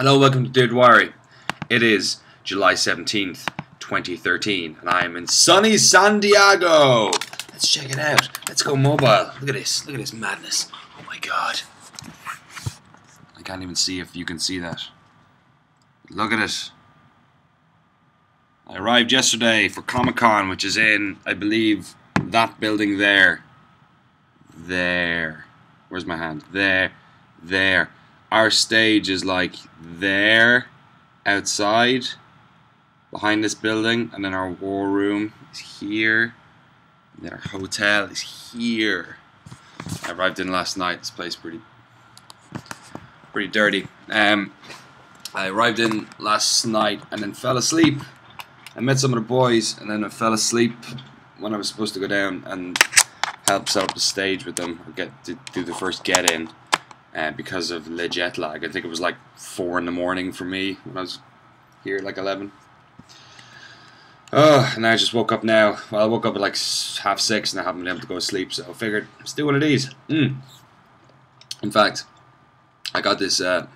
Hello, welcome to Dwyery. It is July 17th, 2013, and I am in sunny San Diego. Let's check it out. Let's go mobile. Look at this. Look at this madness. Oh my god. I can't even see if you can see that. Look at it. I arrived yesterday for Comic-Con, which is in, I believe, that building there. There. Where's my hand? There. There. Our stage is like there, outside, behind this building, and then our war room is here, and then our hotel is here. I arrived in last night. This place is pretty dirty. I arrived in last night and then fell asleep. I met some of the boys, and then I fell asleep when I was supposed to go down and help set up the stage with them, or do the first get in. Because of the jet lag. I think it was like 4 in the morning for me when I was here, like 11. Oh, and I just woke up now. Well, I woke up at like 6:30 and I haven't been able to go to sleep, so I figured let's do one of these. In fact, I got this, fresh.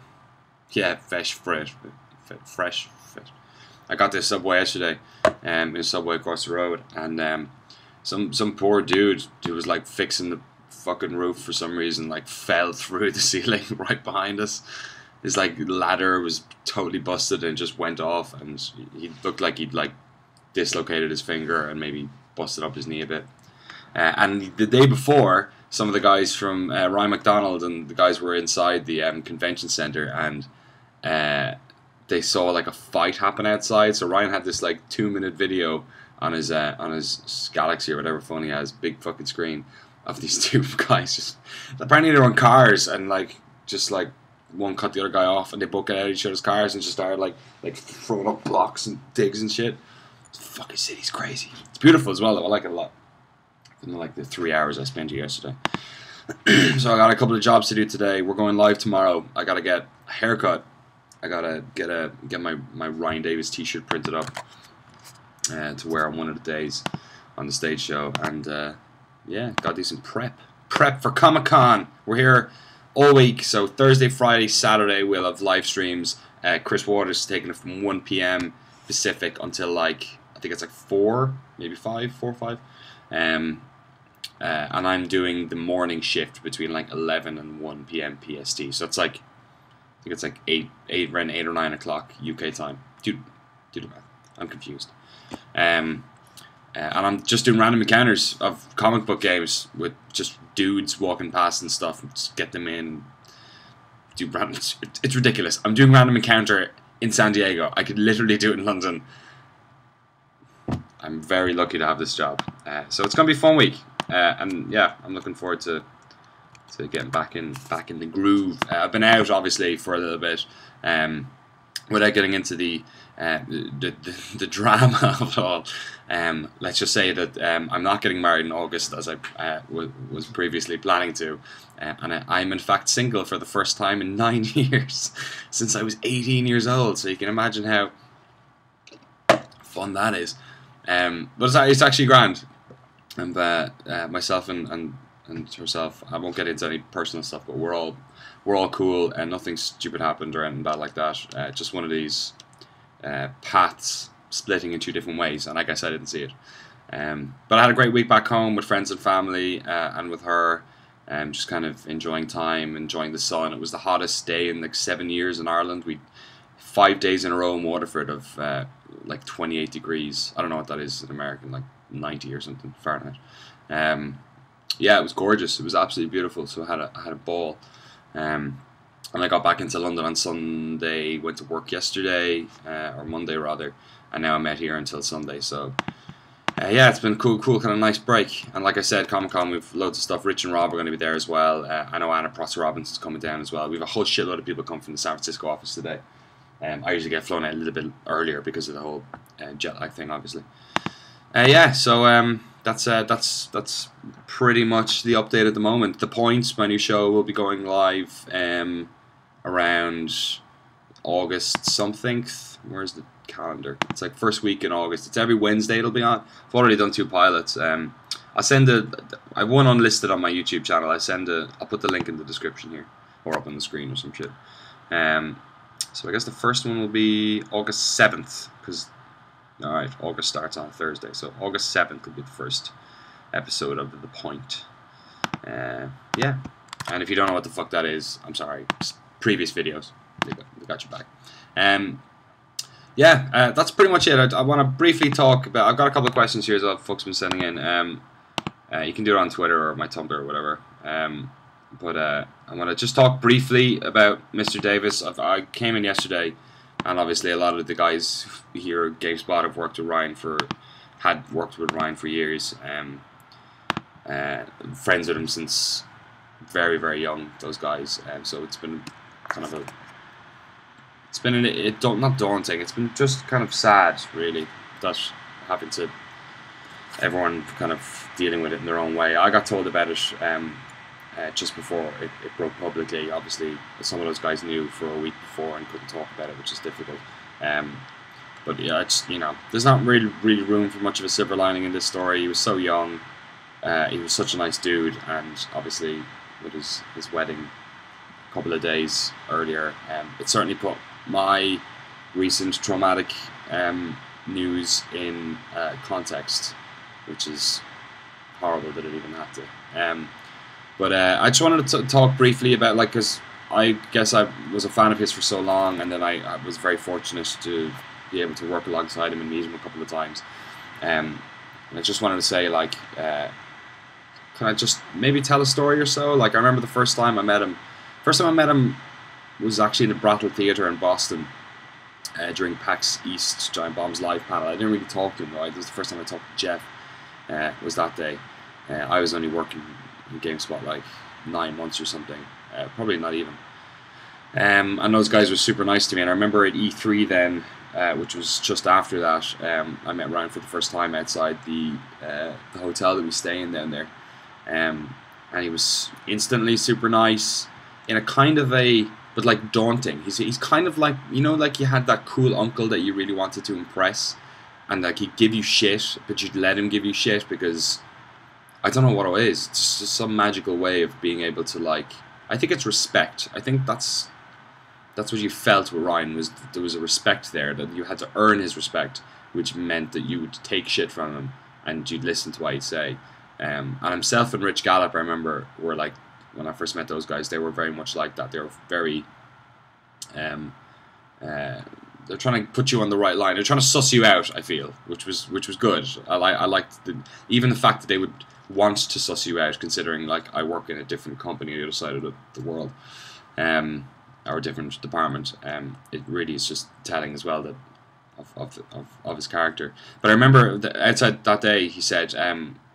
I got this Subway yesterday, in a Subway across the road, and some poor dude who was like fixing the fucking roof for some reason, like fell through the ceiling right behind us. His like ladder was totally busted and just went off, and he looked like he'd like dislocated his finger and maybe busted up his knee a bit. And the day before, some of the guys from Ryan McDonald and the guys were inside the convention center, and they saw like a fight happen outside. So Ryan had this like 2-minute video on his Galaxy or whatever phone he has, big fucking screen, of these two guys just apparently they're on cars, and like one cut the other guy off, and they both got out of each other's cars and just started like throwing up blocks and digs and shit. The fucking city's crazy. It's beautiful as well though. I like it a lot. Than like the 3 hours I spent here yesterday. So I got a couple of jobs to do today. We're going live tomorrow. I gotta get a haircut. I gotta get my Ryan Davis t-shirt printed up to wear on one of the days on the stage show, and yeah, gotta do some prep for Comic-Con. We're here all week, so Thursday, Friday, Saturday we'll have live streams. Chris Waters is taking it from 1 p.m. Pacific until like, I think it's like 4, maybe 4 or 5. And I'm doing the morning shift between like 11 and 1 p.m. PST. So it's like, I think it's like 8 or 9 o'clock UK time. Do the math. I'm confused. And I'm just doing random encounters of comic book games with just dudes walking past and stuff, and just get them in. Do random. It's ridiculous. I'm doing random encounter in San Diego. I could literally do it in London. I'm very lucky to have this job. So it's gonna be a fun week. And yeah, I'm looking forward to getting back in the groove. I've been out obviously for a little bit, without getting into the drama of it all. Let's just say that I'm not getting married in August as I was previously planning to, and I'm in fact single for the first time in 9 years since I was 18 years old. So you can imagine how fun that is. But it's actually grand. And myself and herself, I won't get into any personal stuff, but we're all cool, and nothing stupid happened or anything bad like that. Just one of these paths splitting in 2 different ways, and I guess I didn't see it. But I had a great week back home with friends and family, and with her, just kind of enjoying time, enjoying the sun. It was the hottest day in like 7 years in Ireland. We 5 days in a row in Waterford of like 28 degrees. I don't know what that is in American, like 90 or something Fahrenheit. Yeah, it was gorgeous. It was absolutely beautiful. So I had a ball. And I got back into London on Sunday, went to work yesterday, or Monday rather, and now I'm out here until Sunday. So yeah, it's been a cool kind of nice break. And like I said, Comic-Con, we've loads of stuff. Rich and Rob are going to be there as well. I know Anna Prosser-Robinson's coming down as well. We have a whole shitload of people come from the San Francisco office today. I usually get flown out a little bit earlier because of the whole jet lag thing, obviously. Yeah, so that's pretty much the update at the moment. The Point, my new show, will be going live around August something. Where's the calendar? It's like first week in August. It's every Wednesday it'll be on. I've already done 2 pilots. I have one unlisted on my YouTube channel. I'll put the link in the description here, or up on the screen or some shit. So I guess the first one will be August 7th, because, alright, August starts on Thursday, so August 7th will be the first episode of The Point. Yeah, and if you don't know what the fuck that is, I'm sorry, previous videos, they got you back. Yeah, that's pretty much it. I want to briefly talk about, I've got a couple of questions here as well, folks have been sending in. You can do it on Twitter or my Tumblr or whatever. But I want to just talk briefly about Mr. Davis. I came in yesterday, and obviously a lot of the guys here at GameSpot have worked with Ryan had worked with Ryan for years. Friends with him since very, very young, those guys. So it's been kind of not daunting. It's been just kind of sad, really, that having to everyone kind of dealing with it in their own way. I got told about it. Just before it broke publicly. Obviously, some of those guys knew for a week before and couldn't talk about it, which is difficult. But yeah, it's, there's not really room for much of a silver lining in this story. He was so young. He was such a nice dude, and obviously with his wedding a couple of days earlier, it certainly put my recent traumatic news in context, which is horrible that it even had to. But I just wanted to talk briefly about, because I guess I was a fan of his for so long, and then I was very fortunate to be able to work alongside him and meet him a couple of times. And I just wanted to say, can I just maybe tell a story or so? I remember the first time I met him. First time I met him was actually in the Brattle Theatre in Boston during PAX East Giant Bombs live panel. I didn't really talk to him, though. It was the first time I talked to Jeff. Was that day. I was only working in GameSpot 9 months or something, probably not even. And those guys were super nice to me. And I remember at E3 then, which was just after that, I met Ryan for the first time outside the hotel that we stay in down there. And he was instantly super nice in a kind of but daunting. He's kind of you had that cool uncle that you really wanted to impress, and he'd give you shit, but you'd let him give you shit because I don't know what it is. It's just some magical way of being able to I think it's respect. I think that's what you felt with Ryan, was that there was a respect there, that you had to earn his respect, which meant that you would take shit from him and you'd listen to what he'd say. And himself and Rich Gallup, I remember, were when I first met those guys, they were very much like that. They were very they're trying to put you on the right line. They're trying to suss you out, I feel, which was good. I liked even the fact that they would want to suss you out, considering I work in a different company on the other side of the world, or a different department. It really is just telling as well that of his character. But I remember outside that day, he said,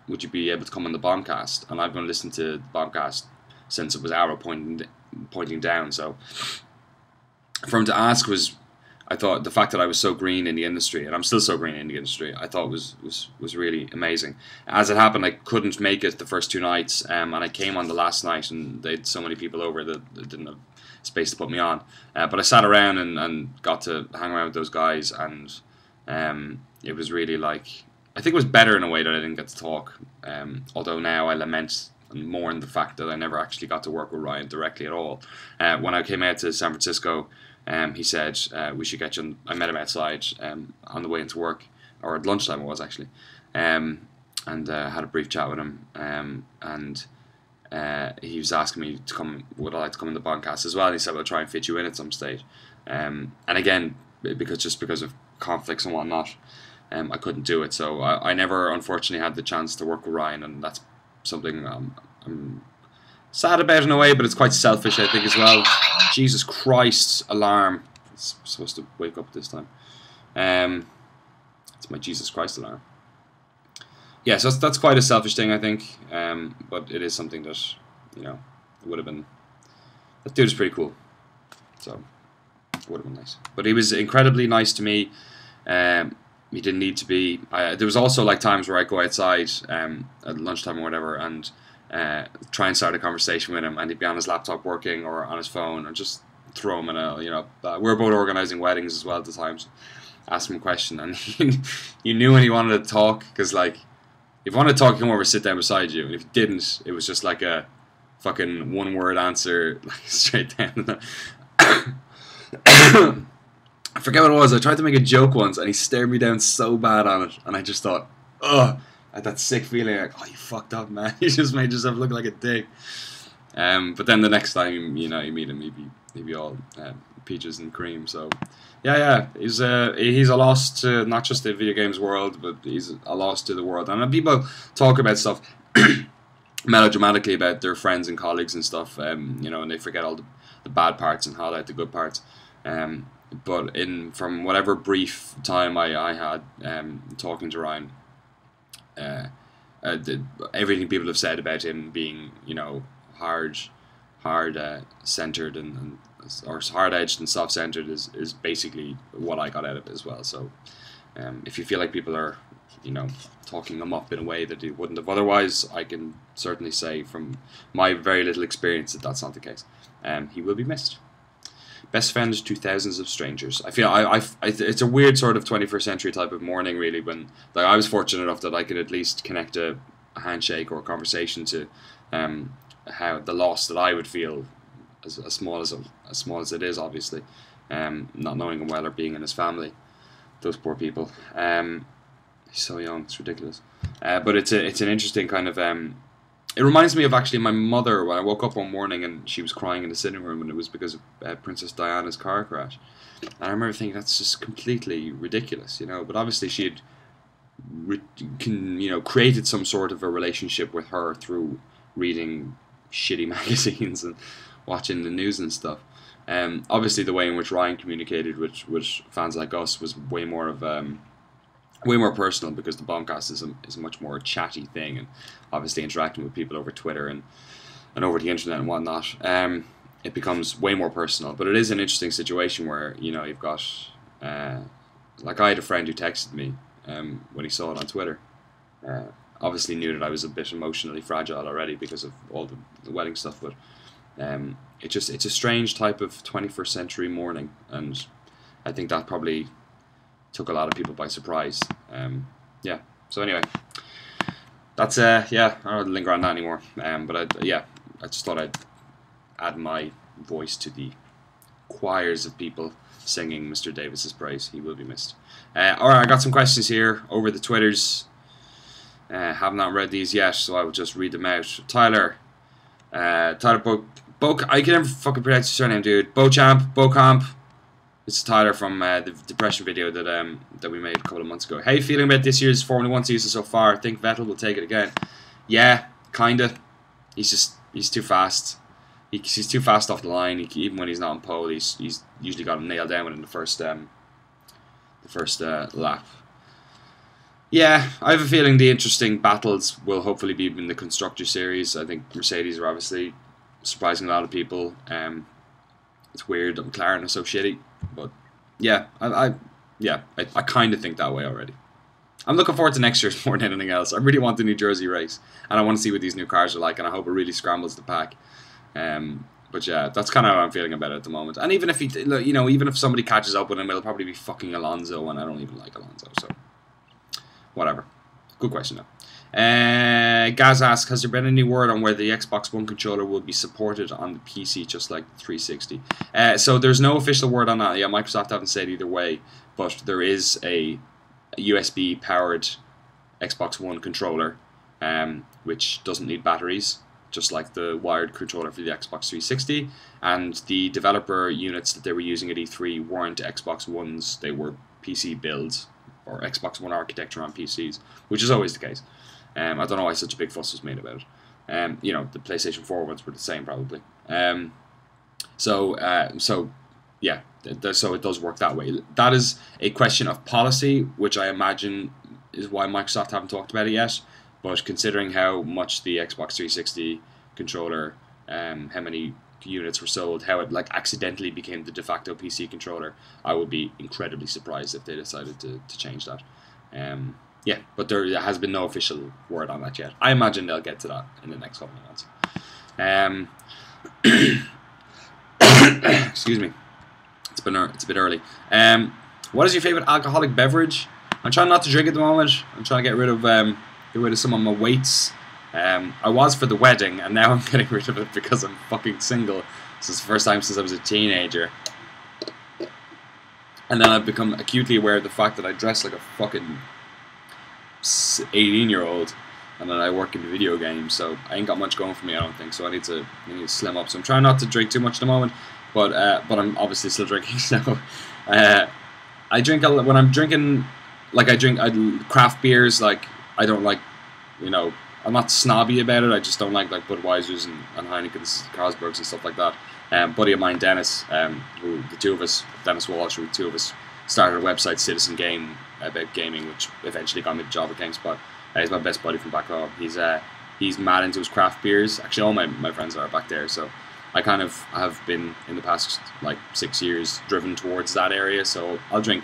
"Would you be able to come on the Bombcast?" And I've been listening to the Bombcast since it was Arrow pointing down. So for him to ask I thought the fact that I was so green in the industry, and I'm still so green in the industry, I thought was really amazing. As it happened, I couldn't make it the first 2 nights, and I came on the last night, and they had so many people over that they didn't have space to put me on. But I sat around and got to hang around with those guys, and it was really I think it was better in a way that I didn't get to talk. Although now I lament and mourn the fact that I never actually got to work with Ryan directly at all. When I came out to San Francisco, he said we should get you. I met him outside on the way into work, or at lunchtime it was actually, and had a brief chat with him. And he was asking me to come. Would I like to come in the podcast as well? And he said, "We'll try and fit you in at some stage." And again, because of conflicts and whatnot, I couldn't do it. So I never, unfortunately, had the chance to work with Ryan, and that's something I'm sad about in a way, but it's quite selfish, I think, as well. Jesus Christ, alarm. It's supposed to wake up this time. It's my Jesus Christ alarm. Yeah, so that's quite a selfish thing, I think. But it is something that, it would have been... That dude is pretty cool. So, it would have been nice. But he was incredibly nice to me. He didn't need to be. There was also times where I go outside at lunchtime or whatever and try and start a conversation with him, and he'd be on his laptop working or on his phone, or just throw him in we're both organising weddings as well at the time, so ask him a question, and you knew when he wanted to talk, because if you wanted to talk, he'd come over, sit down beside you, and if he didn't, it was just a fucking one-word answer, straight down. I forget what it was. I tried to make a joke once, and he stared me down so bad on it, and I just thought, ugh, I had that sick feeling like, oh, you fucked up, man. You just made yourself look like a dick. But then the next time, you meet him, he'd be all peaches and cream. So, yeah, he's a loss to not just the video games world, but he's a loss to the world. And when people talk about stuff melodramatically about their friends and colleagues and stuff, and they forget all the bad parts and highlight the good parts. But from whatever brief time I had talking to Ryan, everything people have said about him being, hard centered or hard edged and soft centered is basically what I got out of it as well. So if you feel like people are, talking him up in a way that he wouldn't have otherwise, I can certainly say from my very little experience that that's not the case. He will be missed. Best friend to thousands of strangers. I feel it's a weird sort of 21st century type of mourning, really. When I was fortunate enough that I could at least connect a handshake or a conversation to how the loss that I would feel, as small as it is, obviously, not knowing him well or being in his family, those poor people. He's so young, it's ridiculous. But it's an interesting kind of. It reminds me of actually my mother when I woke up one morning and she was crying in the sitting room, and it was because of Princess Diana's car crash. And I remember thinking that's just completely ridiculous, But obviously she had, created some sort of a relationship with her through reading shitty magazines and watching the news and stuff. Obviously the way in which Ryan communicated with fans like us was way more personal, because the Bombcast is a much more chatty thing, and obviously interacting with people over Twitter and over the internet and whatnot, it becomes way more personal. But it is an interesting situation where you've got like I had a friend who texted me when he saw it on Twitter. Obviously knew that I was a bit emotionally fragile already because of all the wedding stuff, but it's a strange type of 21st century mourning, and I think that probably took a lot of people by surprise. So anyway, that's I don't want to linger on that anymore. But I just thought I'd add my voice to the choirs of people singing Mr. Davis's praise. He will be missed. Alright, I got some questions here over the Twitters. Have not read these yet, so I will just read them out. Tyler I can never fucking pronounce your surname, dude. Beauchamp. It's Tyler from the depression video that we made a couple of months ago. How you feeling about this year's Formula 1 season so far? I think Vettel will take it again. Yeah, kinda. He's too fast. He's too fast off the line. Even when he's not on pole, he's usually got him nailed down within the first lap. Yeah, I have a feeling the interesting battles will hopefully be in the Constructor Series. I think Mercedes are obviously surprising a lot of people. It's weird that McLaren are so shitty, but yeah, I kind of think that way already. I'm looking forward to next year's more than anything else. I really want the New Jersey race, and I want to see what these new cars are like, and I hope it really scrambles the pack. But yeah, that's kind of how I'm feeling about it at the moment. And even if even if somebody catches up with him, it'll probably be fucking Alonso, and I don't even like Alonso, so whatever. Good question though. Gaz asks, has there been any word on whether the Xbox One controller will be supported on the PC just like the 360? So there's no official word on that. Yeah, Microsoft haven't said either way, but there is a USB powered Xbox One controller, which doesn't need batteries, just like the wired controller for the Xbox 360. And the developer units that they were using at E3 weren't Xbox Ones, they were PC builds, or Xbox One architecture on PCs, which is always the case. I don't know why such a big fuss was made about it. The PlayStation 4 ones were the same probably. So it does work that way. That is a question of policy, which I imagine is why Microsoft haven't talked about it yet. But considering how much the Xbox 360 controller, how many units were sold, how it accidentally became the de facto PC controller, I would be incredibly surprised if they decided to change that. But there has been no official word on that yet. I imagine they'll get to that in the next couple of months. Excuse me. It's a bit early. What is your favorite alcoholic beverage? I'm trying not to drink at the moment. I'm trying to get rid of some of my weights. I was for the wedding, and now I'm getting rid of it because I'm fucking single. This is the first time since I was a teenager. And then I've become acutely aware of the fact that I dress like a fucking 18-year-old, and then I work in video games, so I ain't got much going for me, I don't think. So I need to slim up. So I'm trying not to drink too much at the moment, but I'm obviously still drinking. So I drink when I'm drinking. Like I craft beers. Like I don't like, I'm not snobby about it. I just don't like Budweisers and Heineken's, Carlsbergs and stuff like that. Buddy of mine, Dennis, who the two of us, Dennis Walsh, who the two of us started a website, Citizen Game, about gaming, which eventually got me the job at GameSpot. He's my best buddy from back home. He's mad into his craft beers. Actually, all my friends are back there, so I kind of have been in the past 6 years driven towards that area. So I'll drink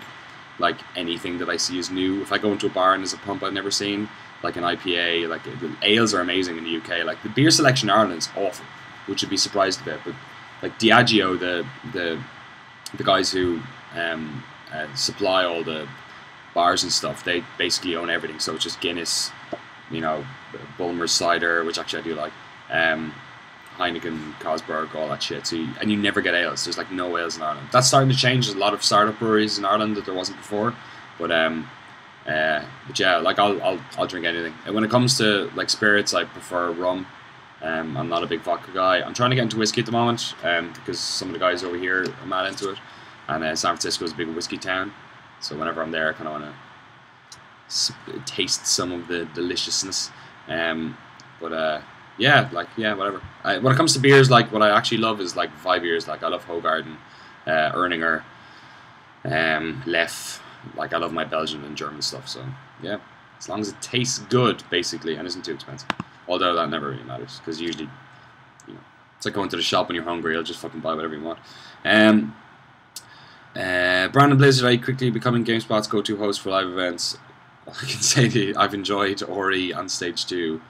like anything that I see is new. If I go into a bar and there's a pump I've never seen, like an IPA, like the ales are amazing in the UK. Like the beer selection in Ireland is awful, which you'd be surprised about. But like Diageo, the guys who supply all the bars and stuff, they basically own everything. So it's just Guinness, Bulmer's cider, which actually I do like, Heineken, Carlsberg, all that shit. So you never get ales. There's like no ales in Ireland. That's starting to change. There's a lot of startup breweries in Ireland that there wasn't before. But yeah, like I'll drink anything. And when it comes to like spirits, I prefer rum. I'm not a big vodka guy. I'm trying to get into whiskey at the moment, because some of the guys over here are mad into it. And San Francisco is a big whiskey town. So whenever I'm there, I kind of want to taste some of the deliciousness. Yeah, whatever. When it comes to beers, like what I actually love is like 5 beers. Like I love Hoegaarden, Erninger, Lef. Like I love my Belgian and German stuff. So yeah, as long as it tastes good, basically, and isn't too expensive. Although that never really matters, because usually, it's like going to the shop when you're hungry. You'll just fucking buy whatever you want. Brandon Blizzard, I quickly becoming GameSpot's go-to host for live events. I can say that I've enjoyed Ori on stage 2.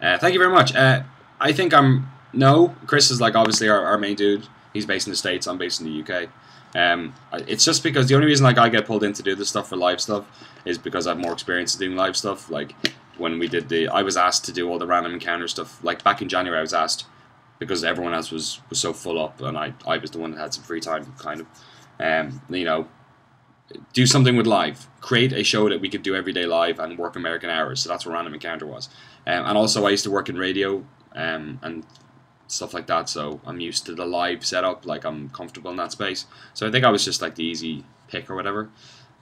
Thank you very much. I think Chris is like obviously our main dude. He's based in the States. I'm based in the UK. It's just because the only reason like I get pulled in to do this stuff for live stuff is because I have more experience doing live stuff. Like when we did I was asked to do all the random encounter stuff. Like back in January, I was asked because everyone else was so full up, and I was the one that had some free time, kind of. Do something with live. Create a show that we could do every day live and work American hours. So that's what Random Encounter was. And also I used to work in radio and stuff like that. So I'm used to the live setup. Like I'm comfortable in that space. So I think I was just like the easy pick or whatever.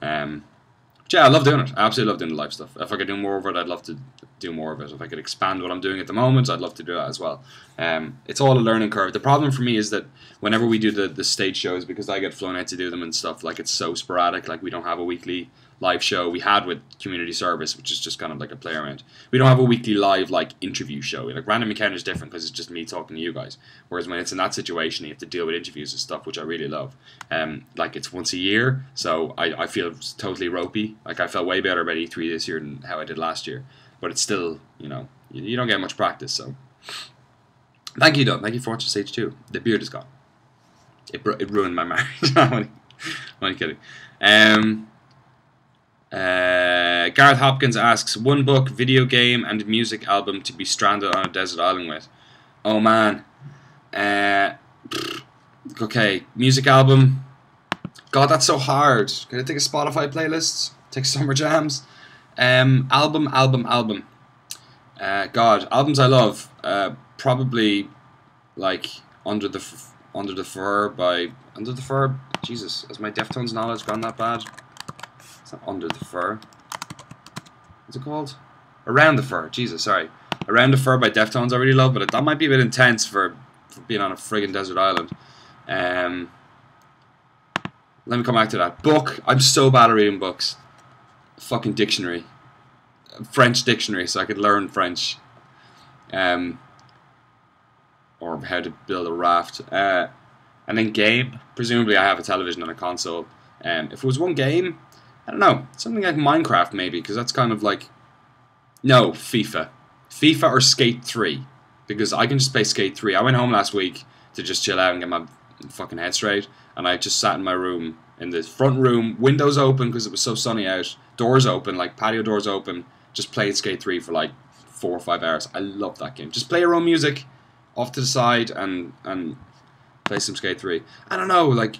Yeah, I love doing it. I absolutely love doing the live stuff. If I could do more of it, I'd love to do more of it. If I could expand what I'm doing at the moment, I'd love to do that as well. It's all a learning curve. The problem for me is that whenever we do the stage shows, because I get flown out to do them and stuff, like it's so sporadic. Like we don't have a weekly live show. We had with community service, which is just kind of like a play around. We don't have a weekly live like interview show. Like Random Encounter is different because it's just me talking to you guys. Whereas when it's in that situation, you have to deal with interviews and stuff, which I really love. Like it's once a year, so I feel totally ropey. Like I felt way better about E3 this year than how I did last year. But it's still, you don't get much practice. So thank you, though. Thank you for watching stage 2. The beard is gone. It ruined my marriage. I'm only kidding. Gareth Hopkins asks, one book, video game, and music album to be stranded on a desert island with. Oh man. Okay, music album. God, that's so hard. Can I take a Spotify playlist? Take summer jams? Album. God, albums I love. Probably like Under the Fur. Jesus, has my Deftones knowledge gone that bad? It's not Under the Fur. What's it called? Around the Fur. Jesus, sorry. Around the Fur by Deftones I really love, but that might be a bit intense for being on a friggin' desert island. Let me come back to that. Book. I'm so bad at reading books. Fucking dictionary. French dictionary, so I could learn French. Or how to build a raft. And then game. Presumably I have a television and a console. If it was one game, I don't know. Something like Minecraft maybe, because that's kind of like... No, FIFA. FIFA or Skate 3. Because I can just play Skate 3. I went home last week to just chill out and get my fucking head straight. And I just sat in my room, in the front room, windows open because it was so sunny out, doors open, like patio doors open, just played Skate 3 for like 4 or 5 hours. I love that game. Just play your own music off to the side and play some Skate 3. I don't know, like...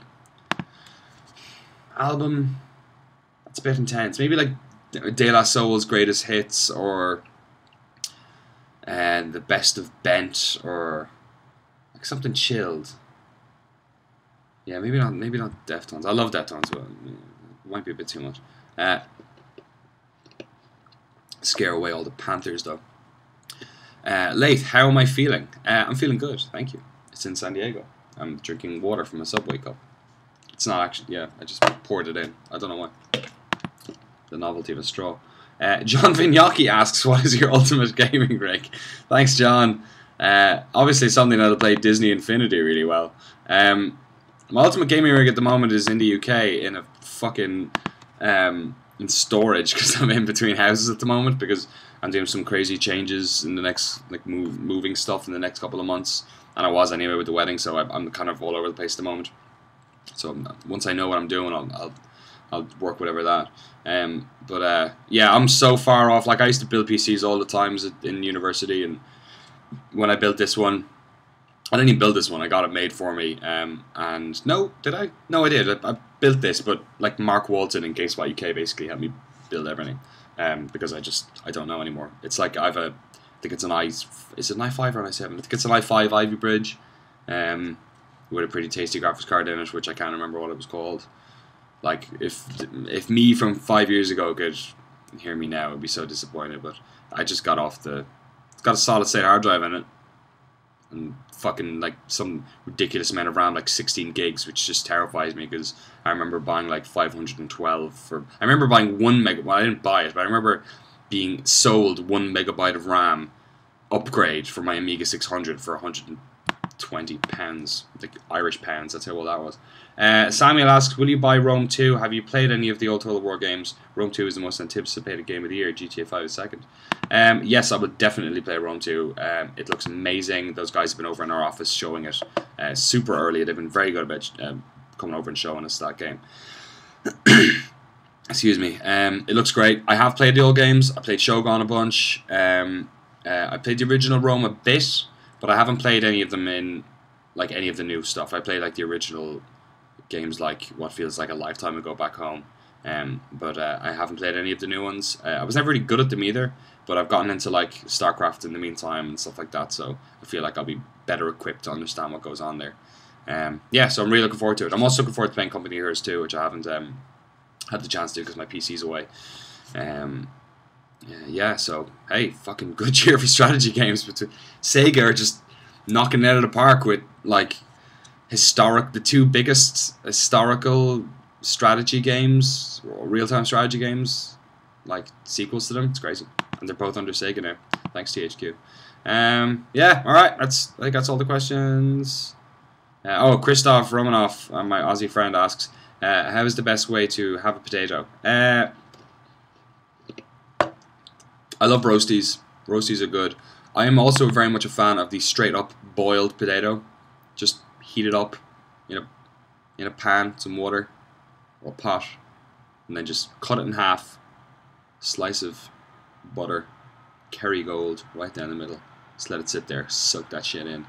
album, that's a bit intense. Maybe like De La Soul's Greatest Hits, or the Best of Bent, or like something chilled. Yeah, maybe not Deftones. I love Deftones, but it might be a bit too much. Scare away all the Panthers, though. Laith, how am I feeling? I'm feeling good, thank you. It's in San Diego. I'm drinking water from a Subway cup. It's not actually, yeah, I just poured it in. I don't know why. The novelty of a straw. John Vignacchi asks, what is your ultimate gaming rig? Thanks, John. Obviously something that'll play Disney Infinity really well. My ultimate gaming rig at the moment is in the UK in a fucking in storage, because I'm in between houses at the moment, because I'm doing some crazy changes in the next, like moving stuff in the next couple of months, and I was anyway with the wedding, so I'm kind of all over the place at the moment. So once I know what I'm doing, I'll work whatever that. Yeah, I'm so far off. Like, I used to build PCs all the times in university, and when I built this one, I didn't even build this one. I got it made for me. And no, did I? No, I did. I built this, but like Mark Walton in GameSpot UK basically helped me build everything. Because I don't know anymore. It's like I think it's an is it an i5 or an i7? I think it's an i5 Ivy Bridge, with a pretty tasty graphics card in it, which I can't remember what it was called. Like, if me from 5 years ago could hear me now, I'd be so disappointed. But I just got off it's got a solid state hard drive in it, and fucking like some ridiculous amount of RAM, like 16 gigs, which just terrifies me, because I remember buying like 512 for. I remember buying 1 meg. Well, I didn't buy it, but I remember being sold 1 megabyte of RAM upgrade for my Amiga 600 for £120, like Irish pounds. That's how well that was. Samuel asks, will you buy Rome 2? Have you played any of the old Total War games? Rome 2 is the most anticipated game of the year. GTA 5 is second. Yes, I would definitely play Rome 2. It looks amazing. Those guys have been over in our office showing it super early. They've been very good about coming over and showing us that game. Excuse me. It looks great. I have played the old games. I played Shogun a bunch. I played the original Rome a bit, but I haven't played any of them in like any of the new stuff. I played like the original games, like what feels like a lifetime ago back home. But I haven't played any of the new ones. I was never really good at them either, but I've gotten into like StarCraft in the meantime and stuff like that, so I feel like I'll be better equipped to understand what goes on there. Yeah, so I'm really looking forward to it. I'm also looking forward to playing Company Heroes 2, which I haven't had the chance to because my PC's away. Yeah, so hey, fucking good year for strategy games. But Sega are just knocking it out of the park with like the two biggest historical strategy games, or real-time strategy games, like sequels to them. It's crazy, and they're both under Sega now. Thanks THQ. Yeah, all right. I think that's all the questions. Christoph Romanoff, my Aussie friend, asks, how is the best way to have a potato? I love roasties. Roasties are good. I am also very much a fan of the straight up boiled potato. Just heat it up in a pan, some water or pot, and then just cut it in half. Slice of butter, Kerrygold right down the middle. Just let it sit there. Soak that shit in.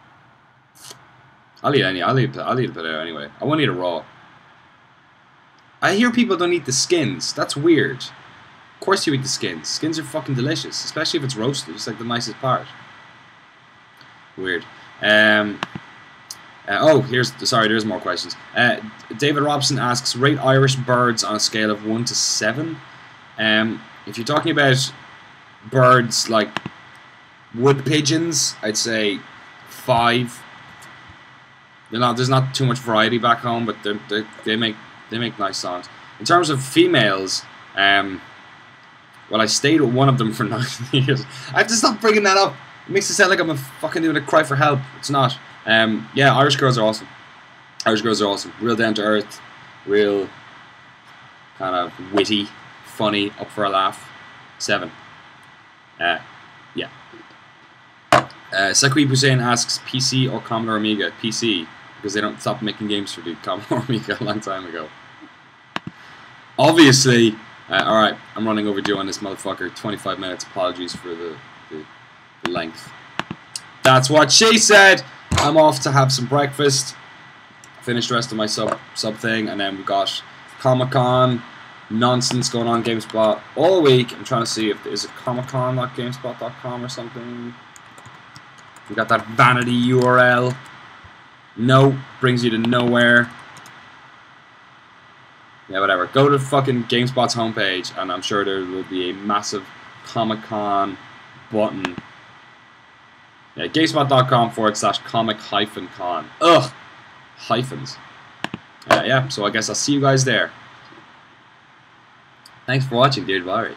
I'll eat a potato anyway. I won't eat it raw. I hear people don't eat the skins. That's weird. Of course you eat the skins. Skins are fucking delicious, especially if it's roasted. It's like the nicest part. Weird. There's more questions. David Robson asks, rate Irish birds on a scale of 1 to 7. If you're talking about birds like wood pigeons, I'd say 5. There's not too much variety back home, but they make nice songs. In terms of females, well, I stayed with one of them for 9 years. I have to stop bringing that up. It makes it sound like I'm fucking doing a cry for help. It's not. Yeah, Irish girls are awesome. Irish girls are awesome. Real down to earth, real kind of witty, funny, up for a laugh. 7. Yeah. Saqib Hussein asks, PC or Commodore Amiga? PC, because they don't stop making games for the Commodore Amiga a long time ago. Obviously, alright, I'm running overdue on this motherfucker. 25 minutes. Apologies for the length. That's what she said. I'm off to have some breakfast, finish the rest of my sub thing, and then we got Comic-Con nonsense going on GameSpot all week. I'm trying to see if is it comiccon.gamespot.com or something. We got that vanity URL. No, brings you to nowhere. Yeah, whatever. Go to fucking GameSpot's homepage, and I'm sure there will be a massive Comic-Con button. Yeah, GameSpot.com/comic-con. Ugh, hyphens. Yeah, so I guess I'll see you guys there. Thanks for watching, dear Dwyery.